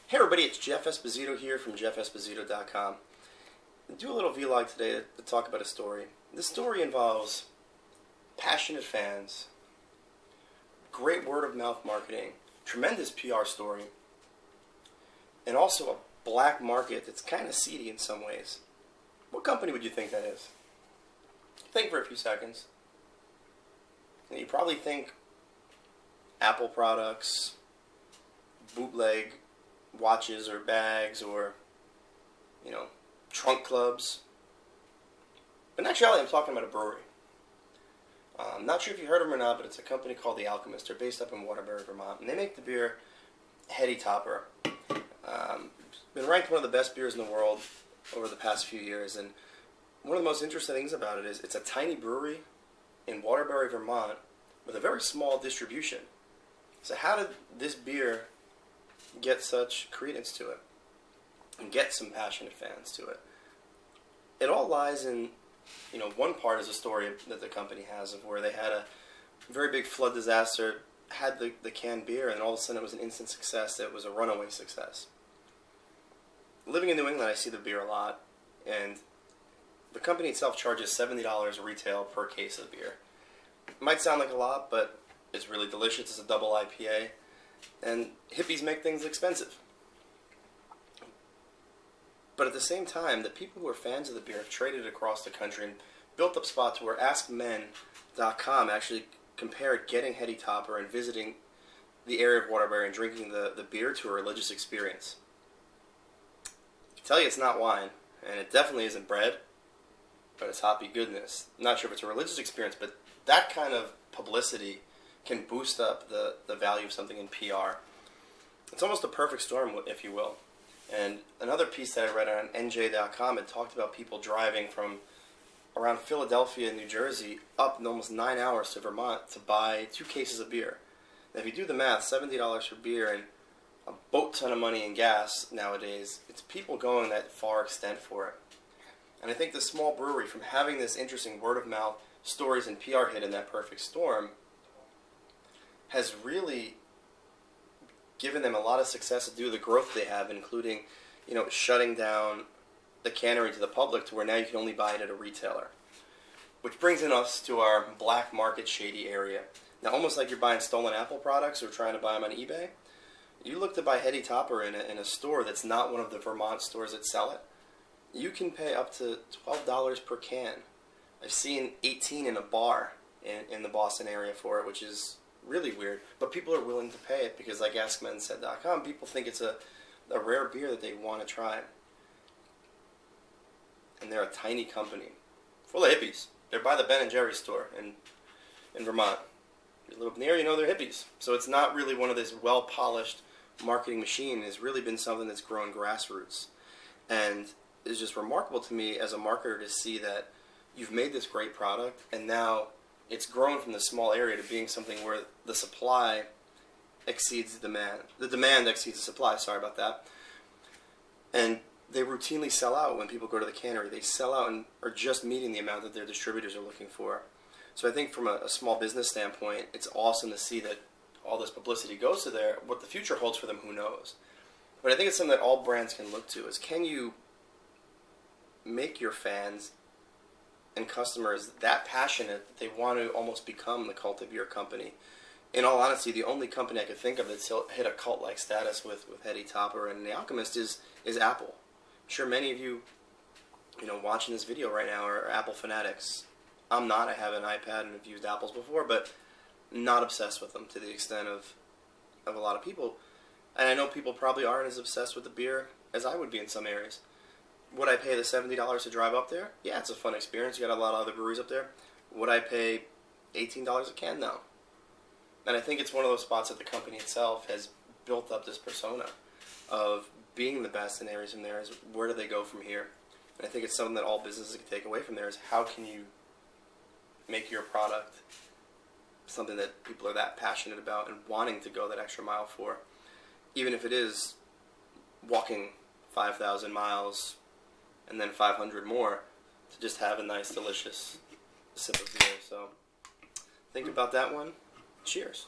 Hey everybody, it's Jeff Esposito here from jeffesposito.com. I'll do a little vlog today to talk about a story. This story involves passionate fans, great word-of-mouth marketing, tremendous PR story, and also a black market that's kind of seedy in some ways. What company would you think that is? Think for a few seconds. And you probably think Apple products, bootleg watches or bags, or trunk clubs. But in actuality, I'm talking about a brewery. I'm not sure if you heard of them or not, but it's a company called the Alchemist. They're based up in Waterbury, Vermont, and they make the beer Heady Topper. Been ranked one of the best beers in the world over the past few years, and one of the most interesting things about it is it's a tiny brewery in Waterbury, Vermont, with a very small distribution. So how did this beer get such credence to it and get some passionate fans to it? It all lies in, one part is a story that the company has of where they had a very big flood disaster, had the canned beer, and all of a sudden it was an instant success. It was a runaway success. Living in New England, I see the beer a lot, and the company itself charges $70 retail per case of beer. It might sound like a lot, but it's really delicious. It's a double IPA. And hippies make things expensive. But at the same time, the people who are fans of the beer have traded across the country and built up spots where AskMen.com actually compared getting Heady Topper and visiting the area of Waterbury and drinking the beer to a religious experience. I can tell you it's not wine, and it definitely isn't bread, but it's hoppy goodness. I'm not sure if it's a religious experience, but that kind of publicity can boost up the value of something in PR. It's almost a perfect storm, if you will. And another piece that I read on NJ.com, it talked about people driving from around Philadelphia, New Jersey, up in almost 9 hours to Vermont to buy 2 cases of beer. Now, if you do the math, $70 for beer and a boat ton of money in gas nowadays, it's people going that far extent for it. And I think the small brewery, from having this interesting word-of-mouth stories and PR hit in that perfect storm, has really given them a lot of success to do the growth they have, including, shutting down the cannery to the public to where now you can only buy it at a retailer. Which brings in us to our black market shady area. Now, almost like you're buying stolen Apple products or trying to buy them on eBay, you look to buy Heady Topper in a store that's not one of the Vermont stores that sell it, you can pay up to $12 per can. I've seen 18 in a bar in the Boston area for it, which is really weird, but people are willing to pay it because, like AskMen.com, people think it's a rare beer that they want to try. And they're a tiny company, full of hippies. They're by the Ben & Jerry's store in Vermont. If you live up near, they're hippies. So it's not really one of this well-polished marketing machine. It's really been something that's grown grassroots. And it's just remarkable to me as a marketer to see that you've made this great product, and now it's grown from the small area to being something where the supply exceeds the demand. The demand exceeds the supply, sorry about that. And they routinely sell out when people go to the cannery. They sell out and are just meeting the amount that their distributors are looking for. So I think from a small business standpoint, it's awesome to see that all this publicity goes to there. What the future holds for them, who knows? But I think it's something that all brands can look to, is can you make your fans and customers that passionate that they want to almost become the cult of your company. In all honesty, the only company I could think of that's hit a cult-like status with Heady Topper and the Alchemist is Apple. I'm sure many of you, watching this video right now are Apple fanatics. I'm not. I have an iPad and have used Apples before, but not obsessed with them to the extent of a lot of people. And I know people probably aren't as obsessed with the beer as I would be in some areas. Would I pay the $70 to drive up there? Yeah, it's a fun experience. You got a lot of other breweries up there. Would I pay $18 a can? No. And I think it's one of those spots that the company itself has built up this persona of being the best in areas, and there is where do they go from here? And I think it's something that all businesses can take away from there is how can you make your product something that people are that passionate about and wanting to go that extra mile for, even if it is walking 5,000 miles and then 500 more to just have a nice, delicious sip of beer. So think about that one. Cheers.